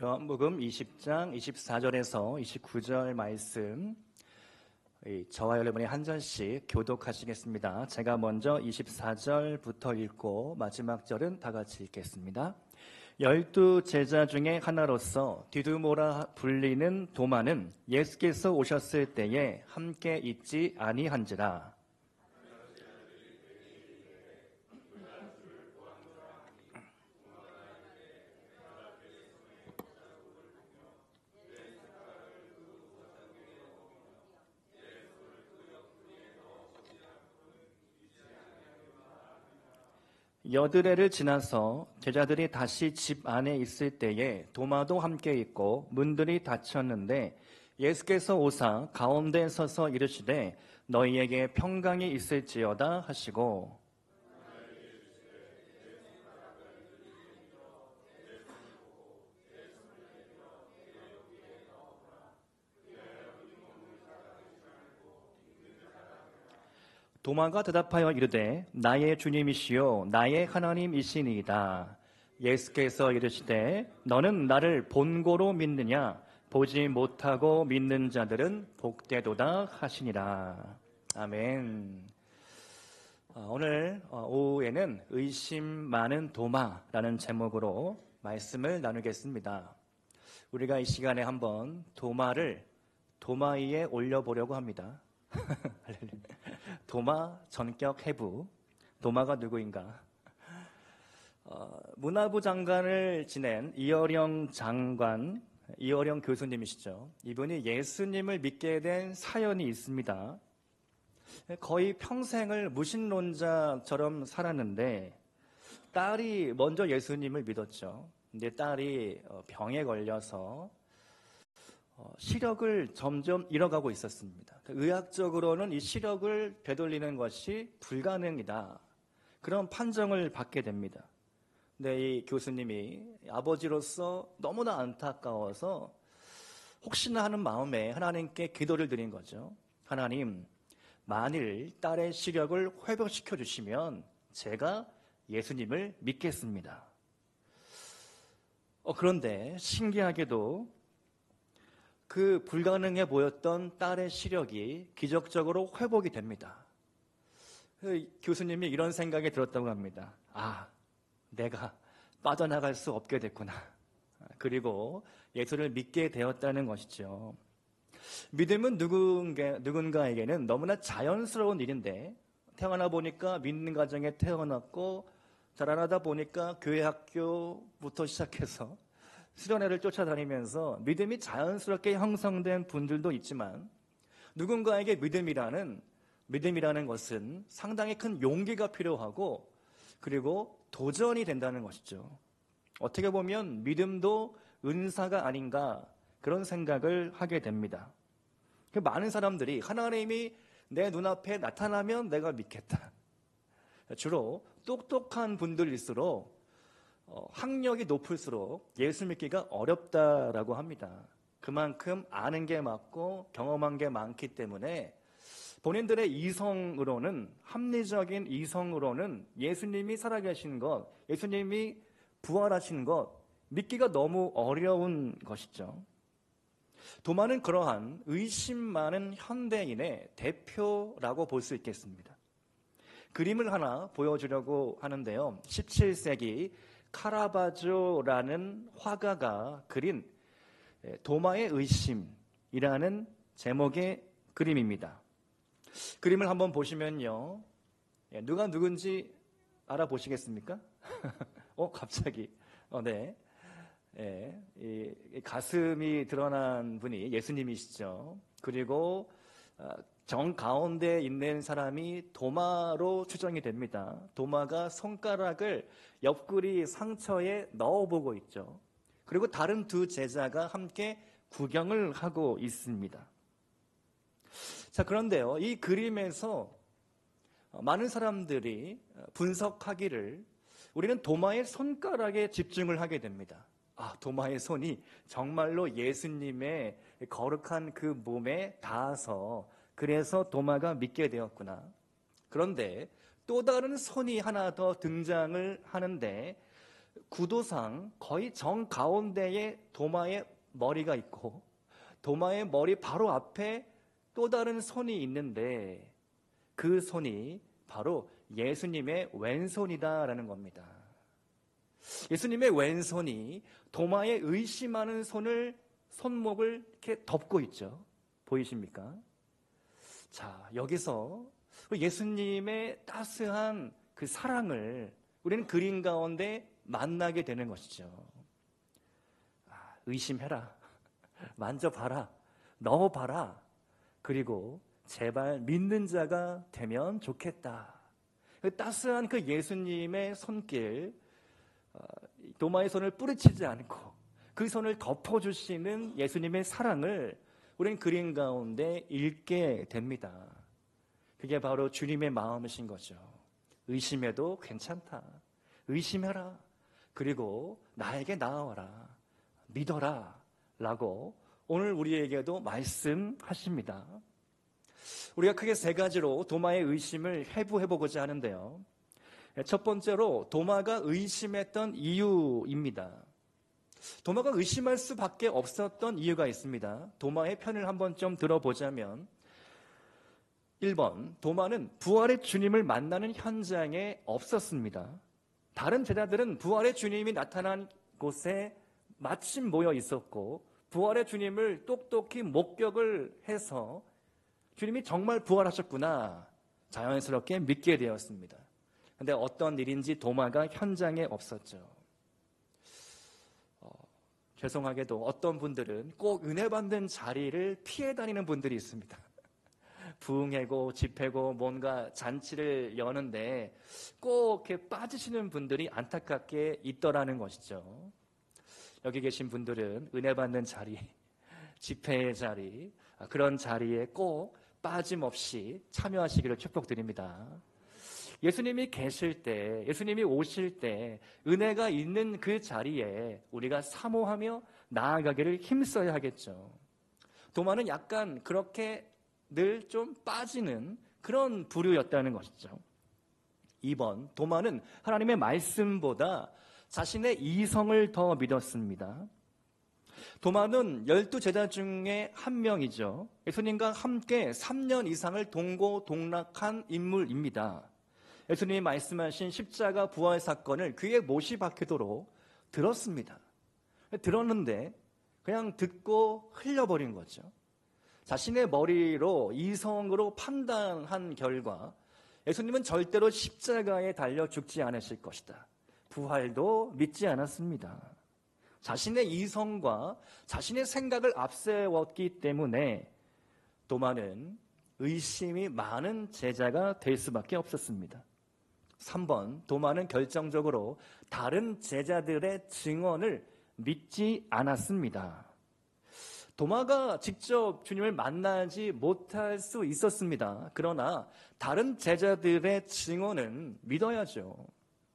요한복음 20장 24절에서 29절 말씀, 저와 여러분이 한 절씩 교독하시겠습니다. 제가 먼저 24절부터 읽고 마지막 절은 다 같이 읽겠습니다. 12 제자 중에 하나로서 디두모라 불리는 도마는 예수께서 오셨을 때에 함께 있지 아니한지라. 여드레를 지나서 제자들이 다시 집 안에 있을 때에 도마도 함께 있고 문들이 닫혔는데 예수께서 오사 가운데 서서 이르시되 너희에게 평강이 있을지어다 하시고 도마가 대답하여 이르되 나의 주님이시요 나의 하나님이시니이다. 예수께서 이르시되 너는 나를 본고로 믿느냐? 보지 못하고 믿는 자들은 복되도다 하시니라. 아멘. 오늘 오후에는 의심 많은 도마라는 제목으로 말씀을 나누겠습니다. 우리가 이 시간에 한번 도마를 도마 위에 올려보려고 합니다. 도마 전격 해부. 도마가 누구인가? 문화부 장관을 지낸 이어령 교수님이시죠. 이분이 예수님을 믿게 된 사연이 있습니다. 거의 평생을 무신론자처럼 살았는데 딸이 먼저 예수님을 믿었죠. 근데 딸이 병에 걸려서 시력을 점점 잃어가고 있었습니다. 의학적으로는 이 시력을 되돌리는 것이 불가능이다. 그런 판정을 받게 됩니다. 근데 이 교수님이 아버지로서 너무나 안타까워서 혹시나 하는 마음에 하나님께 기도를 드린 거죠. 하나님, 만일 딸의 시력을 회복시켜 주시면 제가 예수님을 믿겠습니다. 그런데 신기하게도 그 불가능해 보였던 딸의 시력이 기적적으로 회복이 됩니다. 교수님이 이런 생각이 들었다고 합니다. 내가 빠져나갈 수 없게 됐구나. 그리고 예수를 믿게 되었다는 것이죠. 믿음은 누군가에게는 너무나 자연스러운 일인데 태어나 보니까 믿는 가정에 태어났고 자라나다 보니까 교회 학교부터 시작해서 수련회를 쫓아다니면서 믿음이 자연스럽게 형성된 분들도 있지만 누군가에게 믿음이라는 것은 상당히 큰 용기가 필요하고 그리고 도전이 된다는 것이죠. 어떻게 보면 믿음도 은사가 아닌가 그런 생각을 하게 됩니다. 많은 사람들이 하나님이 내 눈앞에 나타나면 내가 믿겠다. 주로 똑똑한 분들일수록 학력이 높을수록 예수 믿기가 어렵다라고 합니다. 그만큼 아는 게 많고 경험한 게 많기 때문에 본인들의 이성으로는, 합리적인 이성으로는 예수님이 살아계신 것, 예수님이 부활하신 것 믿기가 너무 어려운 것이죠. 도마는 그러한 의심 많은 현대인의 대표라고 볼 수 있겠습니다. 그림을 하나 보여주려고 하는데요. 17세기 카라바조라는 화가가 그린 도마의 의심이라는 제목의 그림입니다. 그림을 한번 보시면요. 누가 누군지 알아보시겠습니까? 갑자기. 네. 이 가슴이 드러난 분이 예수님이시죠. 그리고 정 가운데 있는 사람이 도마로 추정이 됩니다. 도마가 손가락을 옆구리 상처에 넣어보고 있죠. 그리고 다른 두 제자가 함께 구경을 하고 있습니다. 자, 그런데요, 이 그림에서 많은 사람들이 분석하기를 우리는 도마의 손가락에 집중을 하게 됩니다. 도마의 손이 정말로 예수님의 거룩한 그 몸에 닿아서 그래서 도마가 믿게 되었구나. 그런데 또 다른 손이 하나 더 등장을 하는데 구도상 거의 정 가운데에 도마의 머리가 있고 도마의 머리 바로 앞에 또 다른 손이 있는데 그 손이 바로 예수님의 왼손이다라는 겁니다. 예수님의 왼손이 도마의 의심하는 손목을 이렇게 덮고 있죠. 보이십니까? 자, 여기서 예수님의 따스한 그 사랑을 우리는 그림 가운데 만나게 되는 것이죠. 의심해라. 만져봐라. 넣어봐라. 그리고 제발 믿는 자가 되면 좋겠다. 그 따스한 그 예수님의 손길, 도마의 손을 뿌리치지 않고 그 손을 덮어주시는 예수님의 사랑을 우리는 그림 가운데 읽게 됩니다. 그게 바로 주님의 마음이신 거죠. 의심해도 괜찮다. 의심해라. 그리고 나에게 나아와라. 믿어라. 라고 오늘 우리에게도 말씀하십니다. 우리가 크게 세 가지로 도마의 의심을 해부해보고자 하는데요. 첫 번째로 도마가 의심했던 이유입니다. 도마가 의심할 수밖에 없었던 이유가 있습니다. 도마의 편을 한번 좀 들어보자면 1번, 도마는 부활의 주님을 만나는 현장에 없었습니다. 다른 제자들은 부활의 주님이 나타난 곳에 마침 모여 있었고 부활의 주님을 똑똑히 목격을 해서 주님이 정말 부활하셨구나 자연스럽게 믿게 되었습니다. 그런데 어떤 일인지 도마가 현장에 없었죠. 죄송하게도 어떤 분들은 꼭 은혜 받는 자리를 피해 다니는 분들이 있습니다. 부흥회고 집회고 뭔가 잔치를 여는데 꼭 이렇게 빠지시는 분들이 안타깝게 있더라는 것이죠. 여기 계신 분들은 은혜 받는 자리, 집회의 자리, 그런 자리에 꼭 빠짐없이 참여하시기를 축복드립니다. 예수님이 계실 때, 예수님이 오실 때 은혜가 있는 그 자리에 우리가 사모하며 나아가기를 힘써야 하겠죠. 도마는 약간 그렇게 늘 좀 빠지는 그런 부류였다는 것이죠. 2번, 도마는 하나님의 말씀보다 자신의 이성을 더 믿었습니다. 도마는 12제자 중에 한 명이죠. 예수님과 함께 3년 이상을 동고동락한 인물입니다. 예수님이 말씀하신 십자가 부활 사건을 귀에 못이 박히도록 들었습니다. 들었는데 그냥 듣고 흘려버린 거죠. 자신의 머리로 이성으로 판단한 결과 예수님은 절대로 십자가에 달려 죽지 않으실 것이다. 부활도 믿지 않았습니다. 자신의 이성과 자신의 생각을 앞세웠기 때문에 도마는 의심이 많은 제자가 될 수밖에 없었습니다. 3번, 도마는 결정적으로 다른 제자들의 증언을 믿지 않았습니다. 도마가 직접 주님을 만나지 못할 수 있었습니다. 그러나 다른 제자들의 증언은 믿어야죠.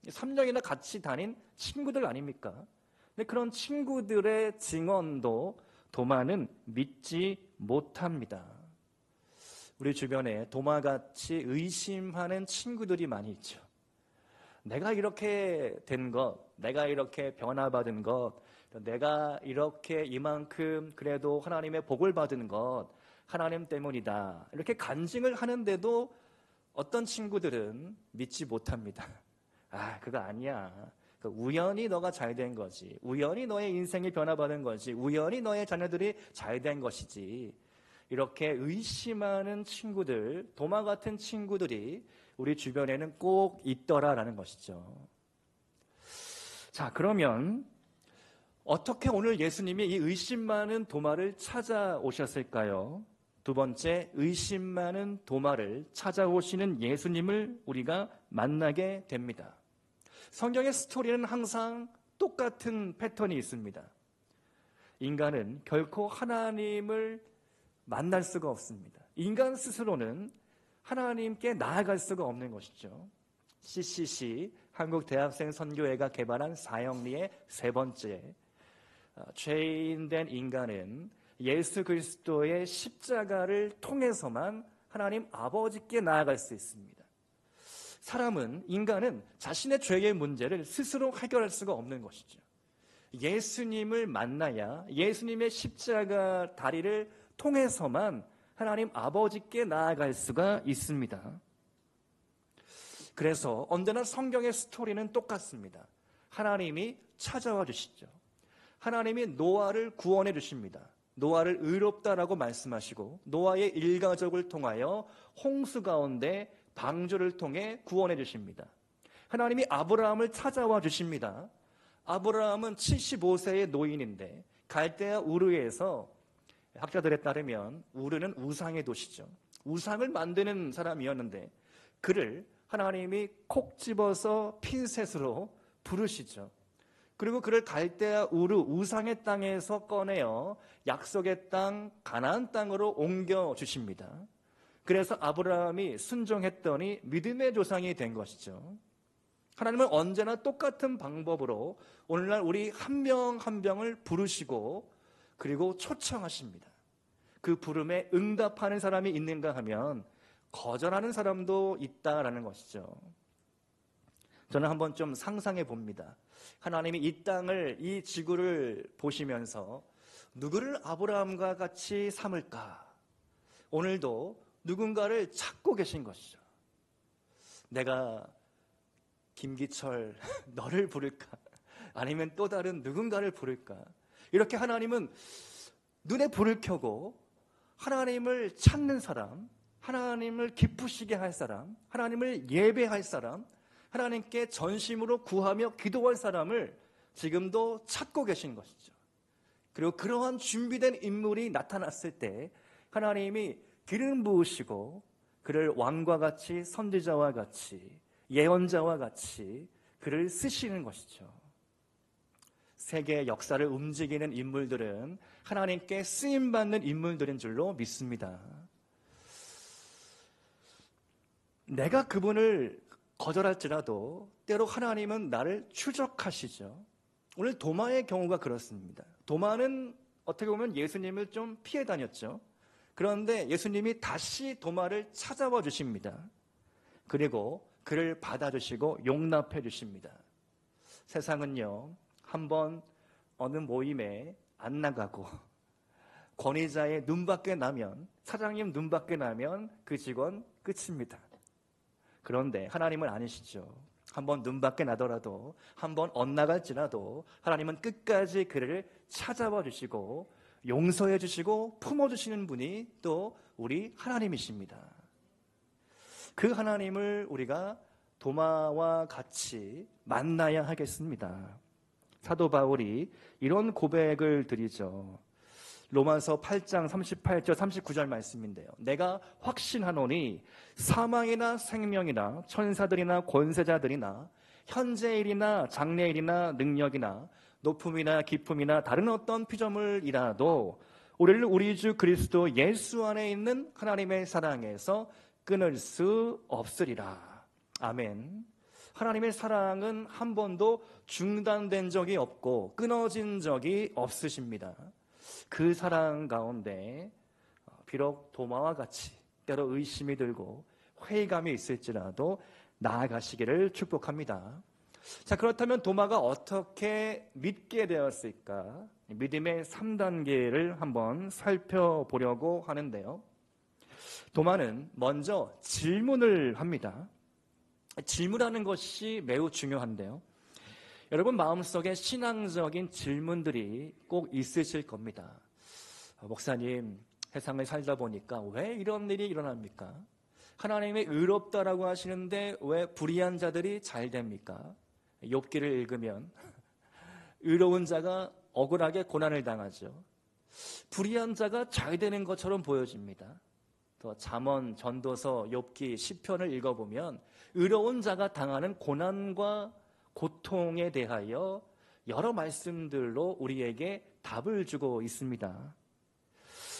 3년이나 같이 다닌 친구들 아닙니까? 근데 그런 친구들의 증언도 도마는 믿지 못합니다. 우리 주변에 도마같이 의심하는 친구들이 많이 있죠. 내가 이렇게 된 것, 내가 이렇게 변화받은 것, 내가 이렇게 이만큼 그래도 하나님의 복을 받은 것 하나님 때문이다. 이렇게 간증을 하는데도 어떤 친구들은 믿지 못합니다. 그거 아니야. 우연히 너가 잘 된 거지. 우연히 너의 인생이 변화받은 거지. 우연히 너의 자녀들이 잘 된 것이지. 이렇게 의심하는 친구들, 도마 같은 친구들이 우리 주변에는 꼭 있더라라는 것이죠. 자, 그러면 어떻게 오늘 예수님이 이 의심 많은 도마를 찾아오셨을까요? 두 번째, 의심 많은 도마를 찾아오시는 예수님을 우리가 만나게 됩니다. 성경의 스토리는 항상 똑같은 패턴이 있습니다. 인간은 결코 하나님을 만날 수가 없습니다. 인간 스스로는 하나님께 나아갈 수가 없는 것이죠. CCC, 한국대학생선교회가 개발한 사형리의 세 번째, 죄인된 인간은 예수 그리스도의 십자가를 통해서만 하나님 아버지께 나아갈 수 있습니다. 인간은 자신의 죄의 문제를 스스로 해결할 수가 없는 것이죠. 예수님을 만나야 예수님의 십자가 다리를 통해서만 하나님 아버지께 나아갈 수가 있습니다. 그래서 언제나 성경의 스토리는 똑같습니다. 하나님이 찾아와 주시죠. 하나님이 노아를 구원해 주십니다. 노아를 의롭다라고 말씀하시고 노아의 일가족을 통하여 홍수 가운데 방주를 통해 구원해 주십니다. 하나님이 아브라함을 찾아와 주십니다. 아브라함은 75세의 노인인데 갈대아 우르에서 학자들에 따르면 우르는 우상의 도시죠. 우상을 만드는 사람이었는데 그를 하나님이 콕 집어서 핀셋으로 부르시죠. 그리고 그를 갈대아 우르 우상의 땅에서 꺼내어 약속의 땅 가나안 땅으로 옮겨 주십니다. 그래서 아브라함이 순종했더니 믿음의 조상이 된 것이죠. 하나님은 언제나 똑같은 방법으로 오늘날 우리 한 명 한 명을 부르시고 그리고 초청하십니다. 그 부름에 응답하는 사람이 있는가 하면 거절하는 사람도 있다라는 것이죠. 저는 한번 좀 상상해 봅니다. 하나님이 이 땅을, 이 지구를 보시면서 누구를 아브라함과 같이 삼을까? 오늘도 누군가를 찾고 계신 것이죠. 내가 김기철 너를 부를까? 아니면 또 다른 누군가를 부를까? 이렇게 하나님은 눈에 불을 켜고 하나님을 찾는 사람, 하나님을 기쁘시게 할 사람, 하나님을 예배할 사람, 하나님께 전심으로 구하며 기도할 사람을 지금도 찾고 계신 것이죠. 그리고 그러한 준비된 인물이 나타났을 때 하나님이 기름 부으시고 그를 왕과 같이 선지자와 같이 예언자와 같이 그를 쓰시는 것이죠. 세계의 역사를 움직이는 인물들은 하나님께 쓰임받는 인물들인 줄로 믿습니다. 내가 그분을 거절할지라도 때로 하나님은 나를 추적하시죠. 오늘 도마의 경우가 그렇습니다. 도마는 어떻게 보면 예수님을 좀 피해 다녔죠. 그런데 예수님이 다시 도마를 찾아와 주십니다. 그리고 그를 받아주시고 용납해 주십니다. 세상은요, 한번 어느 모임에 안 나가고 권위자의 눈밖에 나면, 사장님 눈밖에 나면 그 직원 끝입니다. 그런데 하나님은 아니시죠. 한번 눈밖에 나더라도, 한번 엇나갈지라도 하나님은 끝까지 그를 찾아와 주시고 용서해 주시고 품어주시는 분이 또 우리 하나님이십니다. 그 하나님을 우리가 도마와 같이 만나야 하겠습니다. 사도 바울이 이런 고백을 드리죠. 로마서 8장 38절 39절 말씀인데요. 내가 확신하노니 사망이나 생명이나 천사들이나 권세자들이나 현재일이나 장래일이나 능력이나 높음이나 깊음이나 다른 어떤 피조물이라도 우리를 우리 주 그리스도 예수 안에 있는 하나님의 사랑에서 끊을 수 없으리라. 아멘. 하나님의 사랑은 한 번도 중단된 적이 없고 끊어진 적이 없으십니다. 그 사랑 가운데 비록 도마와 같이 때로 의심이 들고 회의감이 있을지라도 나아가시기를 축복합니다. 자, 그렇다면 도마가 어떻게 믿게 되었을까? 믿음의 3단계를 한번 살펴보려고 하는데요. 도마는 먼저 질문을 합니다. 질문하는 것이 매우 중요한데요. 여러분 마음속에 신앙적인 질문들이 꼭 있으실 겁니다. 목사님, 세상을 살다 보니까 왜 이런 일이 일어납니까? 하나님이 의롭다라고 하시는데 왜 불의한 자들이 잘 됩니까? 욥기를 읽으면 의로운 자가 억울하게 고난을 당하죠. 불의한 자가 잘 되는 것처럼 보여집니다. 또 잠언, 전도서, 욥기, 시편을 읽어보면 의로운 자가 당하는 고난과 고통에 대하여 여러 말씀들로 우리에게 답을 주고 있습니다.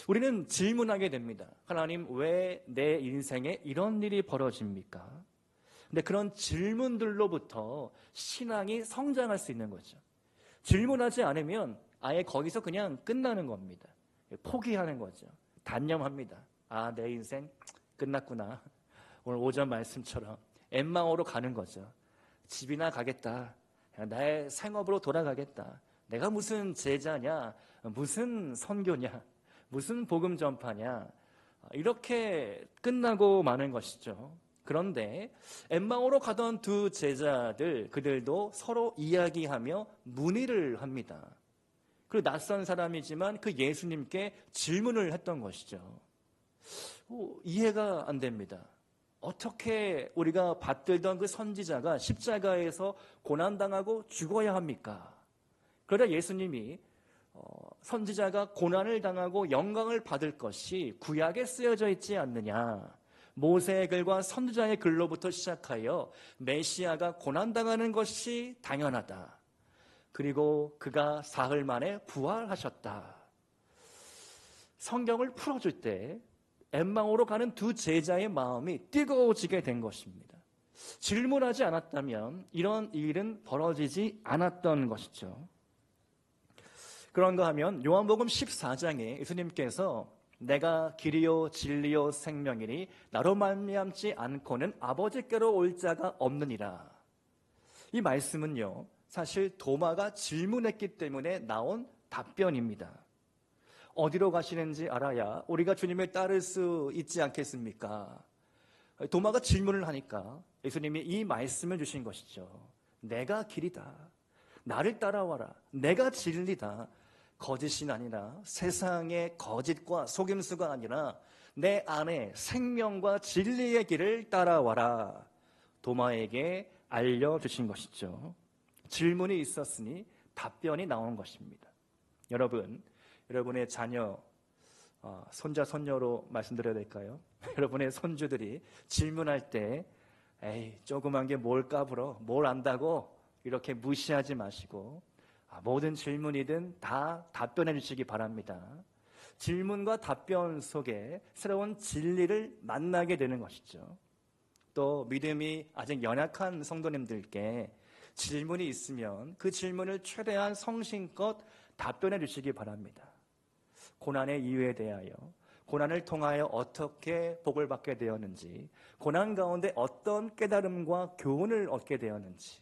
우리는 질문하게 됩니다. 하나님, 왜 내 인생에 이런 일이 벌어집니까? 근데 그런 질문들로부터 신앙이 성장할 수 있는 거죠. 질문하지 않으면 아예 거기서 그냥 끝나는 겁니다. 포기하는 거죠. 단념합니다. 아, 내 인생 끝났구나. 오늘 오전 말씀처럼 엠마오로 가는 거죠. 집이나 가겠다. 나의 생업으로 돌아가겠다. 내가 무슨 제자냐? 무슨 선교냐? 무슨 복음 전파냐? 이렇게 끝나고 마는 것이죠. 그런데 엠마오로 가던 두 제자들, 그들도 서로 이야기하며 문의를 합니다. 그 낯선 사람이지만 그 예수님께 질문을 했던 것이죠. 이해가 안 됩니다. 어떻게 우리가 받들던 그 선지자가 십자가에서 고난당하고 죽어야 합니까? 그러다 예수님이 선지자가 고난을 당하고 영광을 받을 것이 구약에 쓰여져 있지 않느냐. 모세의 글과 선지자의 글로부터 시작하여 메시아가 고난당하는 것이 당연하다. 그리고 그가 사흘 만에 부활하셨다. 성경을 풀어줄 때 엠마오로 가는 두 제자의 마음이 뜨거워지게 된 것입니다. 질문하지 않았다면 이런 일은 벌어지지 않았던 것이죠. 그런가 하면 요한복음 14장에 예수님께서 내가 길이요 진리요 생명이니 나로 말미암지 않고는 아버지께로 올 자가 없느니라. 이 말씀은요, 사실 도마가 질문했기 때문에 나온 답변입니다. 어디로 가시는지 알아야 우리가 주님을 따를 수 있지 않겠습니까? 도마가 질문을 하니까 예수님이 이 말씀을 주신 것이죠. 내가 길이다. 나를 따라와라. 내가 진리다. 거짓이 아니라 세상의 거짓과 속임수가 아니라 내 안에 생명과 진리의 길을 따라와라. 도마에게 알려주신 것이죠. 질문이 있었으니 답변이 나온 것입니다. 여러분의 자녀, 손자, 손녀로 말씀드려야 될까요? 여러분의 손주들이 질문할 때 에이, 조그만 게 뭘 까불어, 뭘 안다고 이렇게 무시하지 마시고 모든 질문이든 다 답변해 주시기 바랍니다. 질문과 답변 속에 새로운 진리를 만나게 되는 것이죠. 또 믿음이 아직 연약한 성도님들께 질문이 있으면 그 질문을 최대한 성심껏 답변해 주시기 바랍니다. 고난의 이유에 대하여, 고난을 통하여 어떻게 복을 받게 되었는지, 고난 가운데 어떤 깨달음과 교훈을 얻게 되었는지,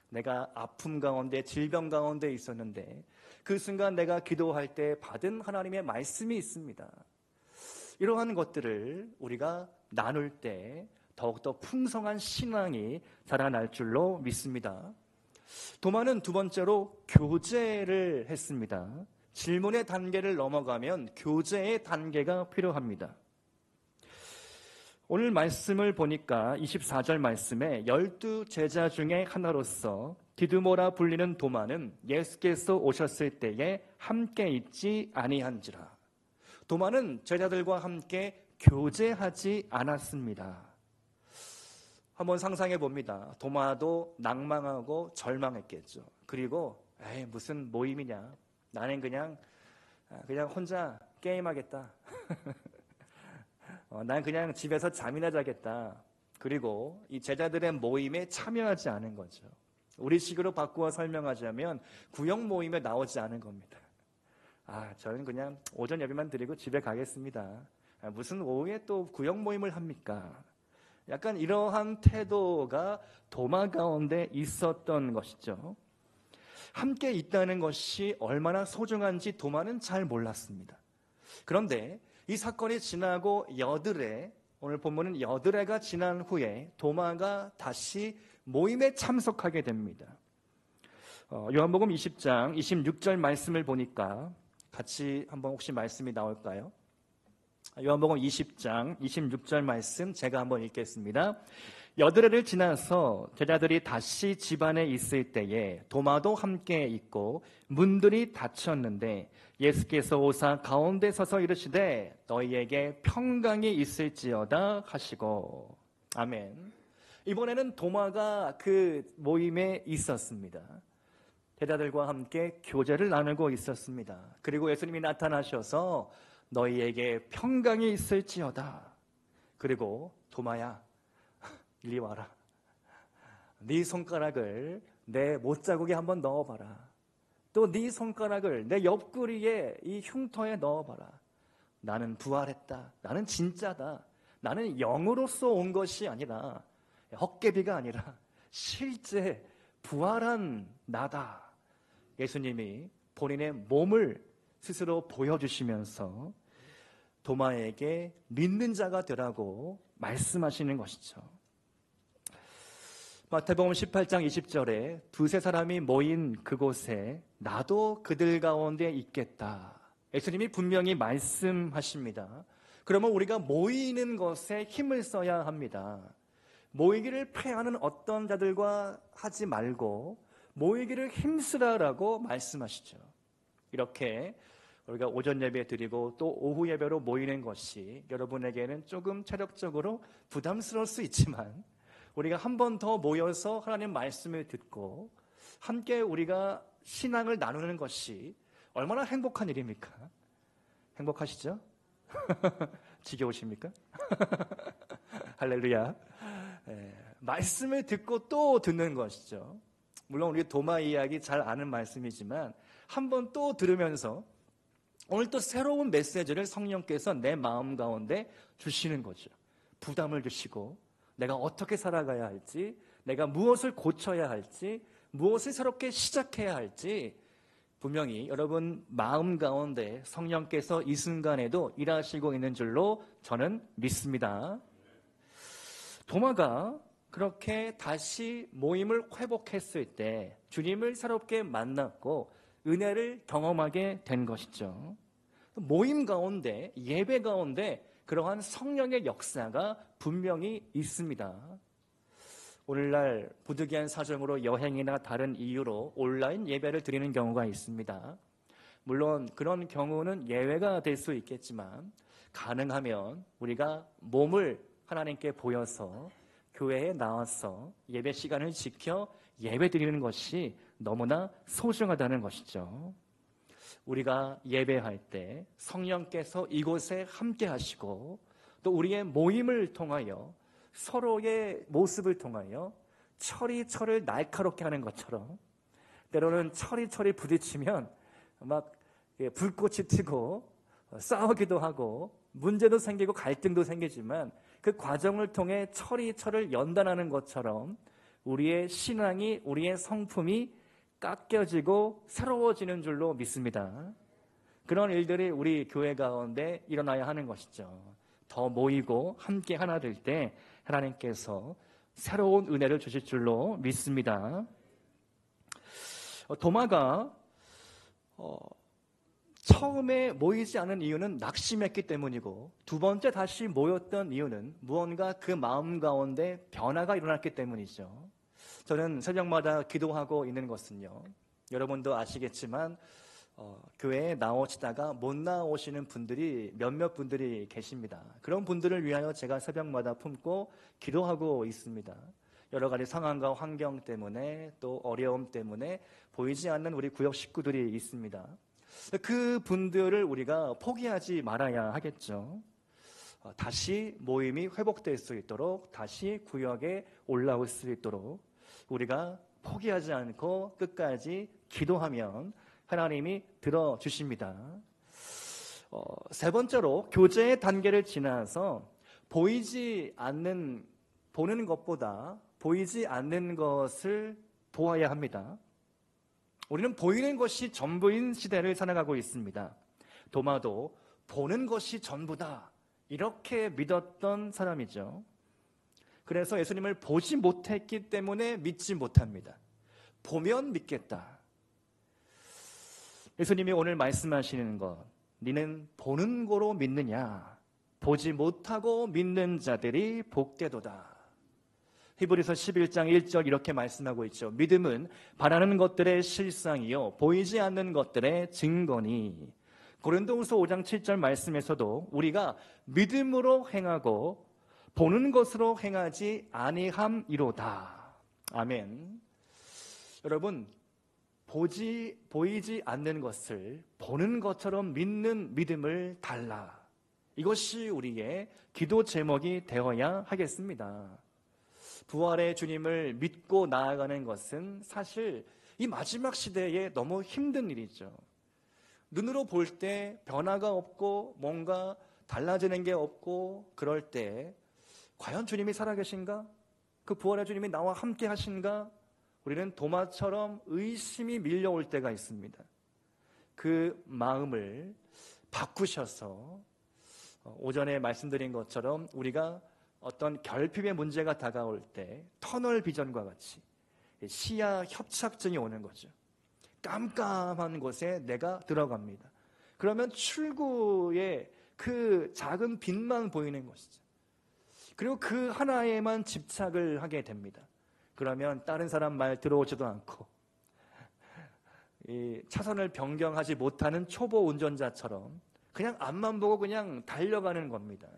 내가 아픔 가운데, 질병 가운데 있었는데 그 순간 내가 기도할 때 받은 하나님의 말씀이 있습니다. 이러한 것들을 우리가 나눌 때 더욱더 풍성한 신앙이 자라날 줄로 믿습니다. 도마는 두 번째로 교제를 했습니다. 질문의 단계를 넘어가면 교제의 단계가 필요합니다. 오늘 말씀을 보니까 24절 말씀에 12제자 중에 하나로서 디두모라 불리는 도마는 예수께서 오셨을 때에 함께 있지 아니한지라. 도마는 제자들과 함께 교제하지 않았습니다. 한번 상상해 봅니다. 도마도 낭망하고 절망했겠죠. 그리고 무슨 모임이냐. 나는 그냥 혼자 게임하겠다. 난 그냥 집에서 잠이나 자겠다. 그리고 이 제자들의 모임에 참여하지 않은 거죠. 우리식으로 바꾸어 설명하자면 구역 모임에 나오지 않은 겁니다. 저는 그냥 오전 예배만 드리고 집에 가겠습니다. 무슨 오후에 또 구역 모임을 합니까? 약간 이러한 태도가 도마 가운데 있었던 것이죠. 함께 있다는 것이 얼마나 소중한지 도마는 잘 몰랐습니다. 그런데 이 사건이 지나고 여드레, 오늘 본문은 여드레가 지난 후에 도마가 다시 모임에 참석하게 됩니다. 요한복음 20장 26절 말씀을 보니까 같이 한번 혹시 말씀이 나올까요? 요한복음 20장 26절 말씀 제가 한번 읽겠습니다. 여드레를 지나서 제자들이 다시 집 안에 있을 때에 도마도 함께 있고 문들이 닫혔는데 예수께서 오사 가운데 서서 이르시되 너희에게 평강이 있을지어다 하시고. 아멘. 이번에는 도마가 그 모임에 있었습니다. 제자들과 함께 교제를 나누고 있었습니다. 그리고 예수님이 나타나셔서 너희에게 평강이 있을지어다. 그리고 도마야, 이리 와라. 네 손가락을 내 못자국에 한번 넣어봐라. 또 네 손가락을 내 옆구리에 이 흉터에 넣어봐라. 나는 부활했다. 나는 진짜다. 나는 영으로서 온 것이 아니라 헛개비가 아니라 실제 부활한 나다. 예수님이 본인의 몸을 스스로 보여주시면서 도마에게 믿는 자가 되라고 말씀하시는 것이죠. 마태복음 18장 20절에 두세 사람이 모인 그곳에 나도 그들 가운데 있겠다. 예수님이 분명히 말씀하십니다. 그러면 우리가 모이는 것에 힘을 써야 합니다. 모이기를 패하는 어떤 자들과 하지 말고 모이기를 힘쓰라라고 말씀하시죠. 이렇게 우리가 오전 예배 드리고 또 오후 예배로 모이는 것이 여러분에게는 조금 체력적으로 부담스러울 수 있지만 우리가 한 번 더 모여서 하나님 말씀을 듣고 함께 우리가 신앙을 나누는 것이 얼마나 행복한 일입니까? 행복하시죠? 지겨우십니까? 할렐루야. 말씀을 듣고 또 듣는 것이죠. 물론 우리 도마 이야기 잘 아는 말씀이지만 한 번 또 들으면서 오늘 또 새로운 메시지를 성령께서 내 마음 가운데 주시는 거죠. 부담을 주시고 내가 어떻게 살아가야 할지, 내가 무엇을 고쳐야 할지, 무엇을 새롭게 시작해야 할지 분명히 여러분 마음 가운데 성령께서 이 순간에도 일하시고 있는 줄로 저는 믿습니다. 도마가 그렇게 다시 모임을 회복했을 때 주님을 새롭게 만났고 은혜를 경험하게 된 것이죠. 모임 가운데, 예배 가운데 그러한 성령의 역사가 분명히 있습니다. 오늘날 부득이한 사정으로 여행이나 다른 이유로 온라인 예배를 드리는 경우가 있습니다. 물론 그런 경우는 예외가 될 수 있겠지만 가능하면 우리가 몸을 하나님께 보여서 교회에 나와서 예배 시간을 지켜 예배 드리는 것이 너무나 소중하다는 것이죠. 우리가 예배할 때 성령께서 이곳에 함께 하시고 또 우리의 모임을 통하여 서로의 모습을 통하여 철이 철을 날카롭게 하는 것처럼 때로는 철이 부딪히면 막 불꽃이 튀고 싸우기도 하고 문제도 생기고 갈등도 생기지만 그 과정을 통해 철이 철을 연단하는 것처럼 우리의 신앙이, 우리의 성품이 깎여지고 새로워지는 줄로 믿습니다. 그런 일들이 우리 교회 가운데 일어나야 하는 것이죠. 더 모이고 함께 하나 될 때 하나님께서 새로운 은혜를 주실 줄로 믿습니다. 도마가 처음에 모이지 않은 이유는 낙심했기 때문이고 두 번째 다시 모였던 이유는 무언가 그 마음 가운데 변화가 일어났기 때문이죠. 저는 새벽마다 기도하고 있는 것은요, 여러분도 아시겠지만 교회에 나오시다가 못 나오시는 분들이 몇몇 분들이 계십니다. 그런 분들을 위하여 제가 새벽마다 품고 기도하고 있습니다. 여러 가지 상황과 환경 때문에 또 어려움 때문에 보이지 않는 우리 구역 식구들이 있습니다. 그 분들을 우리가 포기하지 말아야 하겠죠. 다시 모임이 회복될 수 있도록, 다시 구역에 올라올 수 있도록 우리가 포기하지 않고 끝까지 기도하면 하나님이 들어주십니다. 세 번째로 교제의 단계를 지나서 보는 것보다 보이지 않는 것을 보아야 합니다. 우리는 보이는 것이 전부인 시대를 살아가고 있습니다. 도마도 보는 것이 전부다 이렇게 믿었던 사람이죠. 그래서 예수님을 보지 못했기 때문에 믿지 못합니다. 보면 믿겠다. 예수님이 오늘 말씀하시는 것, 너는 보는 거로 믿느냐? 보지 못하고 믿는 자들이 복되도다. 히브리서 11장 1절 이렇게 말씀하고 있죠. 믿음은 바라는 것들의 실상이요 보이지 않는 것들의 증거니. 고린도후서 5장 7절 말씀에서도 우리가 믿음으로 행하고 보는 것으로 행하지 아니함이로다. 아멘. 여러분, 보이지 않는 것을 보는 것처럼 믿는 믿음을 달라. 이것이 우리의 기도 제목이 되어야 하겠습니다. 부활의 주님을 믿고 나아가는 것은 사실 이 마지막 시대에 너무 힘든 일이죠. 눈으로 볼 때 변화가 없고 뭔가 달라지는 게 없고 그럴 때 과연 주님이 살아계신가? 그 부활의 주님이 나와 함께 하신가? 우리는 도마처럼 의심이 밀려올 때가 있습니다. 그 마음을 바꾸셔서 오전에 말씀드린 것처럼 우리가 어떤 결핍의 문제가 다가올 때 터널 비전과 같이 시야 협착증이 오는 거죠. 깜깜한 곳에 내가 들어갑니다. 그러면 출구에 그 작은 빛만 보이는 것이죠. 그리고 그 하나에만 집착을 하게 됩니다. 그러면 다른 사람 말 들어오지도 않고 이 차선을 변경하지 못하는 초보 운전자처럼 그냥 앞만 보고 그냥 달려가는 겁니다.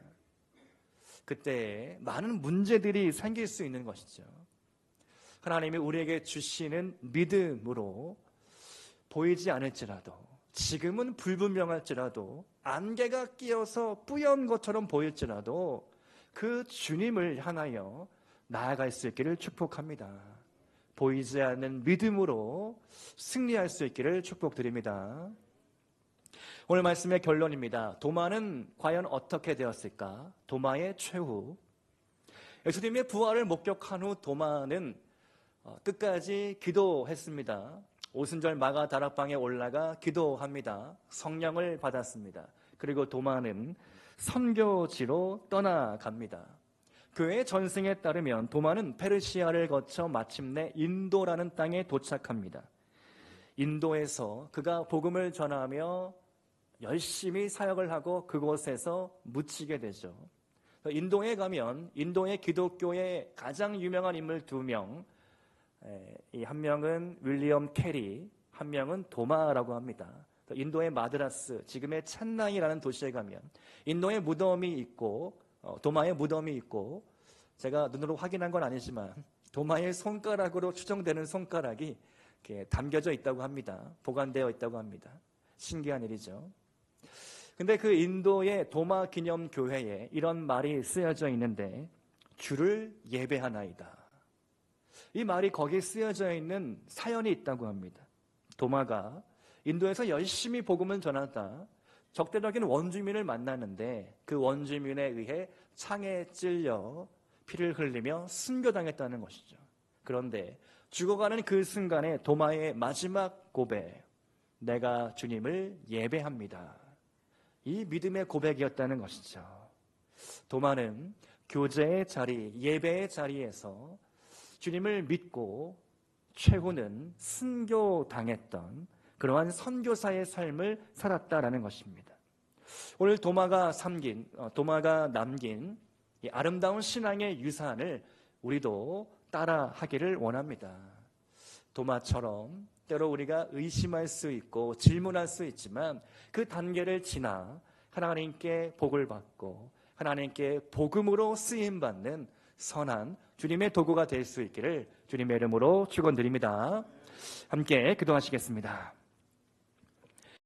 그때 많은 문제들이 생길 수 있는 것이죠. 하나님이 우리에게 주시는 믿음으로 보이지 않을지라도, 지금은 불분명할지라도, 안개가 끼어서 뿌연 것처럼 보일지라도 그 주님을 향하여 나아갈 수 있기를 축복합니다. 보이지 않는 믿음으로 승리할 수 있기를 축복드립니다. 오늘 말씀의 결론입니다. 도마는 과연 어떻게 되었을까? 도마의 최후. 예수님의 부활을 목격한 후 도마는 끝까지 기도했습니다. 오순절 마가 다락방에 올라가 기도합니다. 성령을 받았습니다. 그리고 도마는 선교지로 떠나갑니다. 교회의 전승에 따르면 도마는 페르시아를 거쳐 마침내 인도라는 땅에 도착합니다. 인도에서 그가 복음을 전하며 열심히 사역을 하고 그곳에서 묻히게 되죠. 인도에 가면 인도의 기독교의 가장 유명한 인물 2명, 이 한 명은 윌리엄 캐리, 한 명은 도마라고 합니다. 인도의 마드라스, 지금의 챈나이라는 도시에 가면 인도의 무덤이 있고 도마의 무덤이 있고, 제가 눈으로 확인한 건 아니지만 도마의 손가락으로 추정되는 손가락이 이렇게 담겨져 있다고 합니다. 보관되어 있다고 합니다. 신기한 일이죠. 근데 그 인도의 도마 기념 교회에 이런 말이 쓰여져 있는데, 주를 예배하나이다. 이 말이 거기에 쓰여져 있는 사연이 있다고 합니다. 도마가 인도에서 열심히 복음을 전하다 적대적인 원주민을 만나는데 그 원주민에 의해 창에 찔려 피를 흘리며 순교당했다는 것이죠. 그런데 죽어가는 그 순간에 도마의 마지막 고백, 내가 주님을 예배합니다. 이 믿음의 고백이었다는 것이죠. 도마는 교제의 자리, 예배의 자리에서 주님을 믿고 최후는 순교당했던 그러한 선교사의 삶을 살았다라는 것입니다. 오늘 도마가 남긴 이 아름다운 신앙의 유산을 우리도 따라하기를 원합니다. 도마처럼 때로 우리가 의심할 수 있고 질문할 수 있지만 그 단계를 지나 하나님께 복을 받고 하나님께 복음으로 쓰임받는 선한 주님의 도구가 될 수 있기를 주님의 이름으로 축원드립니다. 함께 기도하시겠습니다.